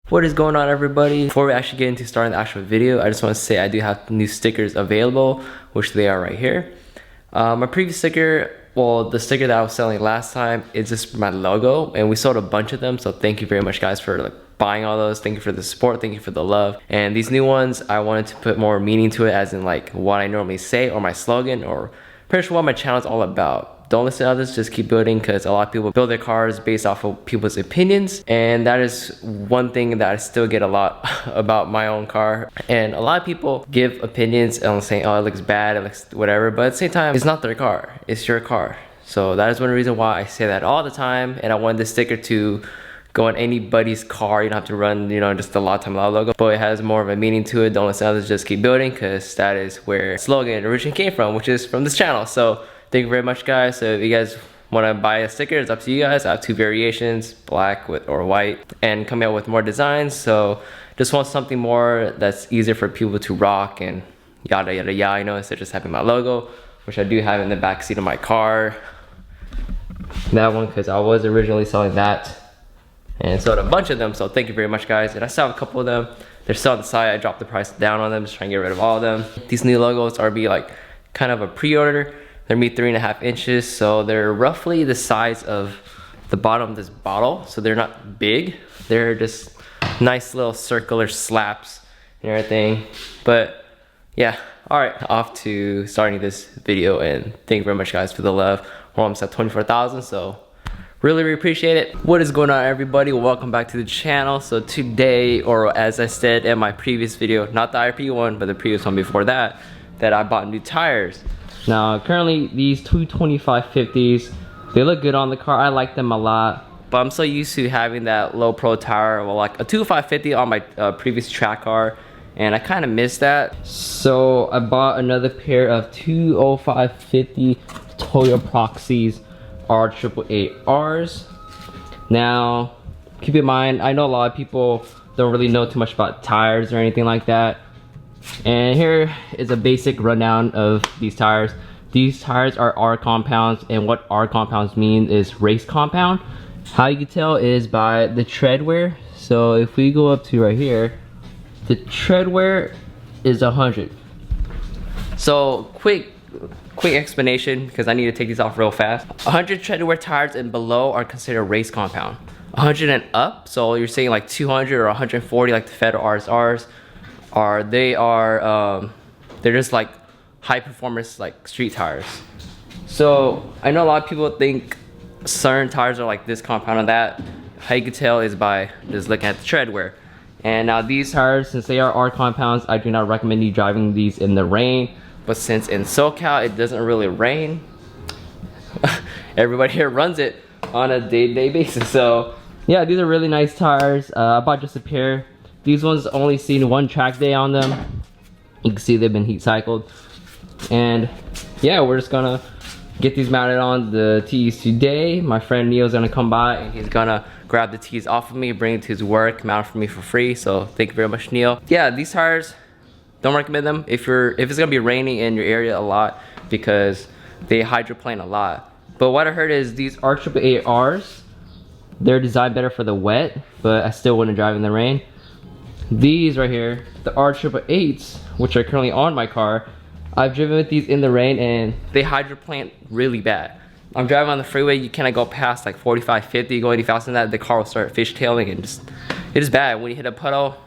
What is going on, everybody? Before we actually get into starting the actual video, I just want to say I do have new stickers available, which they are right here. My previous sticker, well, the sticker that I was selling last time is just my logo, and we sold a bunch of them, so thank you very much, guys, for buying all those. Thank you for the support, thank you for the love. And these new ones, I wanted to put more meaning to it, as in like what I normally say or my slogan, or pretty sure what my channel is all about. Don't listen to others, just keep building, because a lot of people build their cars based off of people's opinions, and that is one thing that I still get a lot about my own car. And a lot of people give opinions and saying, oh, it looks bad, it looks whatever, but at the same time, it's not their car, it's your car. So that is one reason why I say that all the time, and I want this sticker to go on anybody's car. You don't have to run, you know, just a lot of time logo, but it has more of a meaning to it. Don't listen to others, just keep building, because that is where the slogan originally came from, which is from this channel. So thank you very much, guys. So if you guys want to buy a sticker, it's up to you guys. I have two variations, black or white, and coming out with more designs. So just want something more that's easier for people to rock and yada yada yada, you know, instead of just having my logo, which I do have in the back seat of my car. That one, because I was originally selling that and sold a bunch of them. So thank you very much, guys. And I still have a couple of them. They're still on the side. I dropped the price down on them, just trying to get rid of all of them. These new logos are like kind of a pre-order. They're 3.5 inches, so they're roughly the size of the bottom of this bottle. So they're not big. They're just nice little circular slaps and everything. But yeah, all right, off to starting this video, and thank you very much, guys, for the love. We're almost at 24,000, so really appreciate it. What is going on, everybody? Welcome back to the channel. So today, or as I said in my previous video, not the IRP one, but the previous one before that, I bought new tires. Now, currently, these 225/50s, they look good on the car. I like them a lot, but I'm so used to having that low pro tire, well, like a 225/50 on my previous track car, and I kind of miss that. So I bought another pair of 205/50 Toyo Proxys R888Rs. Now, keep in mind, I know a lot of people don't really know too much about tires or anything like that. And here is a basic rundown of these tires. These tires are R compounds, and what R compounds mean is race compound. How you can tell is by the tread wear. So if we go up to right here, the tread wear is 100. So quick explanation, because I need to take these off real fast. 100 tread wear tires and below are considered race compound. 100 and up, so you're saying like 200 or 140, like the Fender RSRs. They're just like high performance, like street tires. So I know a lot of people think certain tires are like this compound and that. How you can tell is by just looking at the tread wear. And now these tires, since they are R compounds, I do not recommend you driving these in the rain. But since in SoCal it doesn't really rain, everybody here runs it on a day-to-day basis. So yeah, these are really nice tires. I bought just a pair. These ones only seen one track day on them. You can see they've been heat cycled. And yeah, we're just gonna get these mounted on the tees today. My friend Neil's gonna come by and he's gonna grab the tees off of me, bring it to his work, mount it for me for free. So thank you very much, Neil. Yeah, these tires, don't recommend them if it's gonna be raining in your area a lot, because they hydroplane a lot. But what I heard is these R888Rs, they're designed better for the wet, but I still wouldn't drive in the rain. These right here, the R888s, which are currently on my car, I've driven with these in the rain and they hydroplane really bad. I'm driving on the freeway, you cannot go past like 45, 50, go any faster than that, the car will start fishtailing, and it is bad. When you hit a puddle,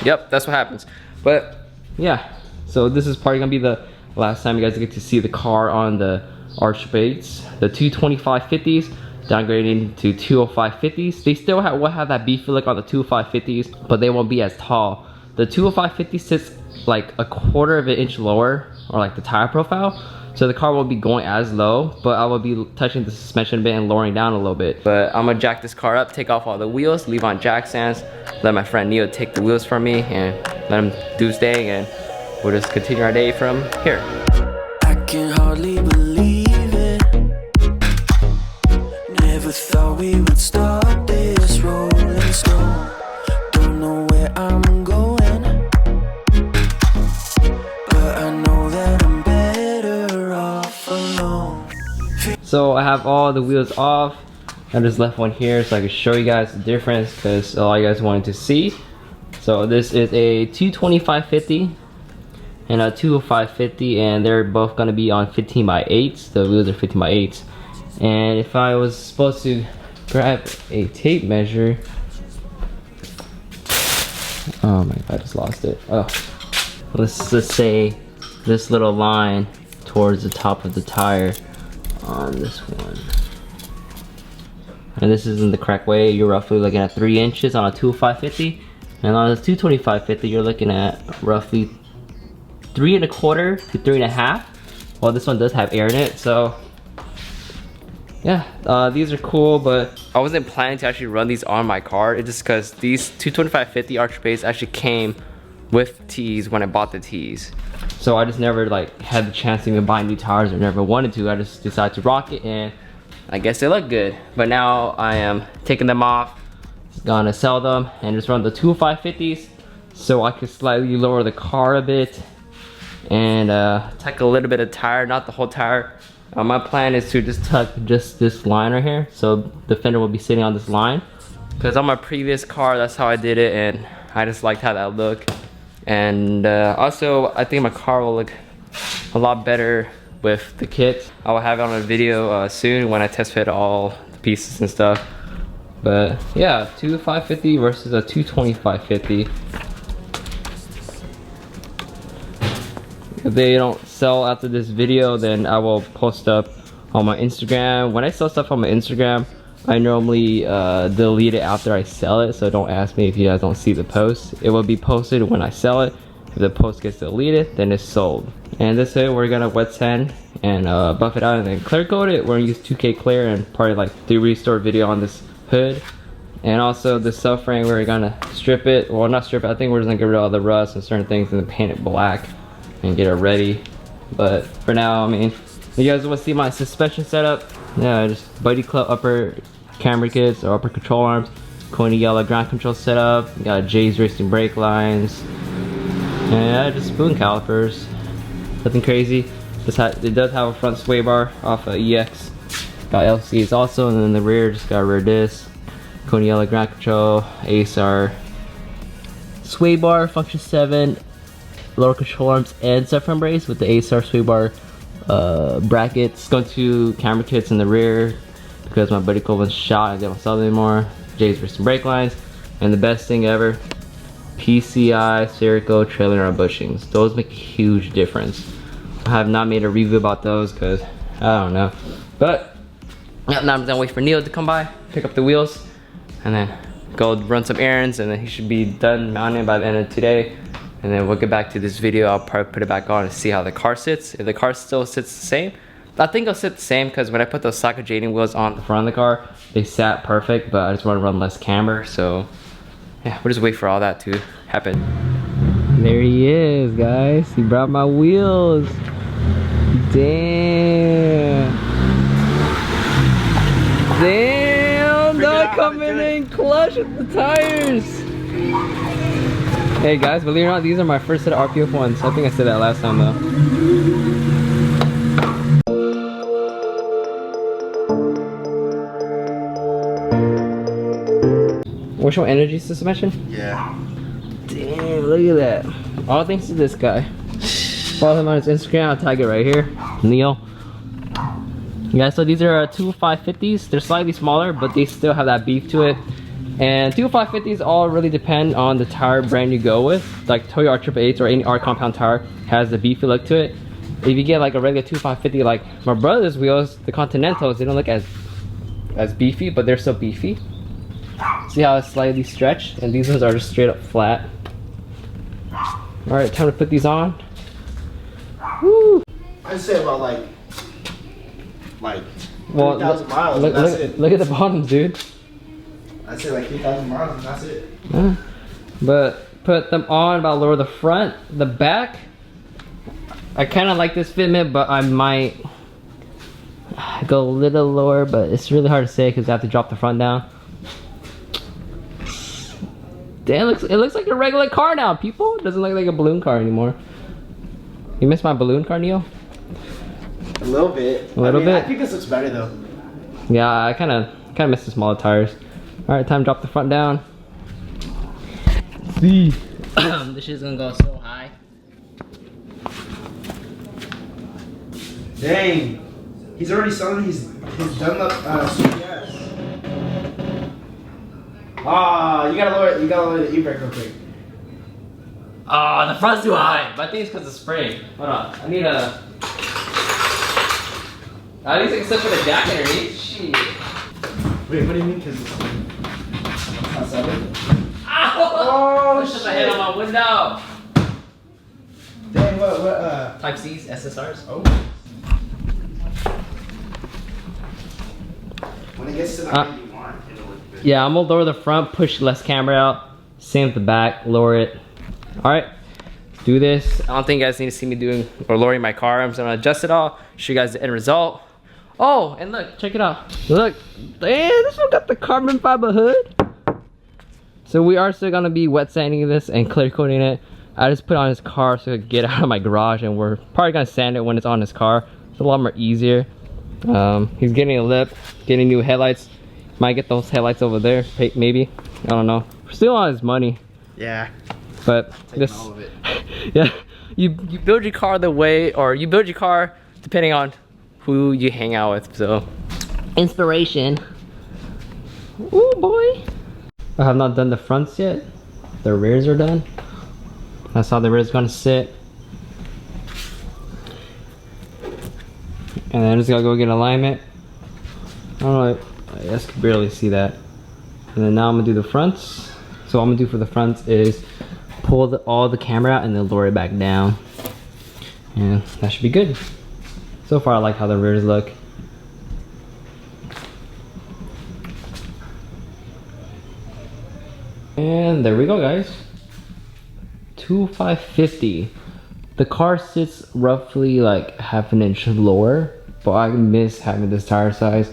yep, that's what happens. But yeah, so this is probably gonna be the last time you guys get to see the car on the R888s, the 225/50s. Downgrading to 205/50s. They still will have that beefy look on the 205/50s, but they won't be as tall. The 205/50 sits like a quarter of an inch lower, or like the tire profile, so the car won't be going as low, but I will be touching the suspension a bit and lowering down a little bit. But I'm gonna jack this car up, take off all the wheels, leave on jack stands, let my friend Neil take the wheels from me, and let him do his thing, and we'll just continue our day from here. I can hardly believe it. Never thought we would stop this rolling stone. Don't know where I'm going, but I know that I'm better off alone. So I have all the wheels off. I just left one here so I could show you guys the difference because all you guys wanted to see. So this is a 225/50 and a 205/50, and they're both gonna be on 15x8s. The wheels are 15x8s. And if I was supposed to grab a tape measure, oh my god, I just lost it. Oh, let's just say this little line towards the top of the tire on this one. And this is in the correct way. You're roughly looking at 3 inches on a 205/50, and on a 225/50 you're looking at roughly 3 1/4 to 3 1/2. Well, this one does have air in it, so yeah, these are cool, but I wasn't planning to actually run these on my car. It's just because these 225/50 Archer Bass actually came with tees when I bought the tees. So I just never like had the chance to even buy new tires, or never wanted to. I just decided to rock it, and I guess they look good. But now I am taking them off, gonna sell them, and just run the 205/50s so I can slightly lower the car a bit and tuck a little bit of tire, not the whole tire. My plan is to just tuck just this line right here, so the fender will be sitting on this line. Because on my previous car, that's how I did it, and I just liked how that looked. And also, I think my car will look a lot better with the kit. I will have it on a video soon when I test fit all the pieces and stuff. But yeah, 205/50 versus a 225/50. If they don't sell after this video, then I will post up on my Instagram. When I sell stuff on my Instagram, I normally delete it after I sell it, so don't ask me if you guys don't see the post. It will be posted when I sell it. If the post gets deleted, then it's sold. And this way, we're gonna wet sand and buff it out and then clear coat it. We're gonna use 2K clear and probably like the restore video on this hood. And also the subframe, we're gonna strip it. Well, not strip it, I think we're just gonna get rid of all the rust and certain things and then paint it black and get it ready. But for now, I mean, if you guys want to see my suspension setup, yeah, just Buddy Club upper camber kits or upper control arms, Coney yellow ground control setup, you got Jay's racing brake lines, and yeah, just spoon calipers, nothing crazy. It does have a front sway bar off of EX, got LCs also, and then the rear just got a rear disc, Coney yellow ground control, ASR sway bar, function 7, lower control arms and subframe brace with the ASR sway bar brackets. Going to camera kits in the rear because my Buddy Club was shot, I didn't sell them anymore. Jay's racing brake lines, and the best thing ever, PCI Serico trailer arm bushings. Those make a huge difference. I have not made a review about those because I don't know. But yeah, now I'm just gonna wait for Neil to come by, pick up the wheels, and then go run some errands, and then he should be done mounting by the end of today. And then we'll get back to this video. I'll probably put it back on and see how the car sits. If the car still sits the same, I think it'll sit the same because when I put those socket jading wheels on the front of the car, they sat perfect, but I just want to run less camber. So yeah, we'll just wait for all that to happen. There he is, guys. He brought my wheels. Damn. Damn, dog coming in clutch with the tires. Hey guys, believe it or not, these are my first set of RPF ones. I think I said that last time though. Which one, energy suspension? Yeah. Damn, look at that. All thanks to this guy. Follow him on his Instagram, I'll tag it right here. Neil. Yeah, so these are 205/50s. They're slightly smaller, but they still have that beef to it. And 205/50s all really depend on the tire brand you go with. Like Toyo R888s or any R compound tire has the beefy look to it. If you get like a regular 205/50, like my brother's wheels, the Continentals, they don't look as beefy, but they're still beefy. See how it's slightly stretched? And these ones are just straight up flat. Alright, time to put these on. Woo! I'd say about like well, 3,000 miles, and that's it. Look at the bottoms, dude. I'd say like 3,000 miles and that's it. But put them on, about lower the front, the back. I kind of like this fitment, but I might go a little lower, but it's really hard to say because I have to drop the front down. Damn, it looks like a regular car now, people. It doesn't look like a balloon car anymore. You miss my balloon car, Neil? A little bit. A little bit? I think this looks better though. Yeah, I kind of kind of miss the smaller tires. All right, time to drop the front down. Let's see. This shit's gonna go so high. Dang. He's already selling his Dunlop CBS. Ah, you gotta lower the e-brake real quick. Oh, the front's too high. But I think it's because of spring. Hold on. I need a. At least I can still put a jack underneath. Shit. Wait, what do you mean? Because it's not selling? Oh, I shook my head on my window. Dang, what, Type C's, SSRs. Oh. When it gets to the height you want, it'll look good. Yeah, I'm gonna lower the front, push less camera out. Same with the back, lower it. All right, let's do this. I don't think you guys need to see me doing or lowering my car. I'm just gonna adjust it all, show you guys the end result. Oh, and look, check it out. Look, damn, this one got the carbon fiber hood. So we are still gonna be wet sanding this and clear coating it. I just put it on his car so it could get out of my garage, and we're probably gonna sand it when it's on his car. It's a lot more easier. He's getting a lip, getting new headlights. Might get those headlights over there, maybe. I don't know. We're still on his money. Yeah. But this, all of it. yeah, you build your car the way, or you build your car depending on who you hang out with. So, inspiration. Ooh boy. I have not done the fronts yet. The rears are done. That's how the rear is gonna sit. And then I'm just gonna go get alignment. I don't know, I just can barely see that. And then now I'm gonna do the fronts. So what I'm gonna do for the fronts is pull all the camera out and then lower it back down. And that should be good. So far I like how the rears look. And there we go, guys. 2550. The car sits roughly like half an inch lower, but I miss having this tire size.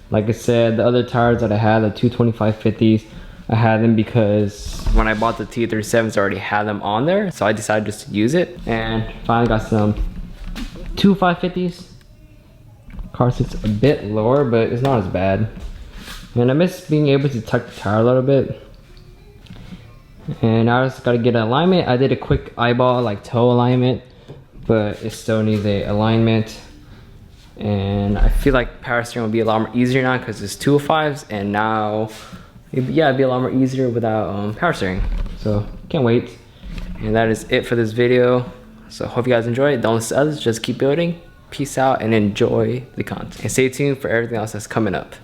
Like I said, the other tires that I had, the 225/50s, I had them because when I bought the T37s, I already had them on there, so I decided just to use it. And finally got some 25/50s. Car sits a bit lower, but it's not as bad. And I miss being able to tuck the tire a little bit. And I just gotta get an alignment. I did a quick eyeball, like toe alignment, but it still needs a alignment. And I feel like power steering will be a lot more easier now because it's 205s, and now, yeah, it'd be a lot more easier without power steering. So can't wait. And that is it for this video. So hope you guys enjoy it. Don't listen to others, just keep building. Peace out and enjoy the content. And stay tuned for everything else that's coming up.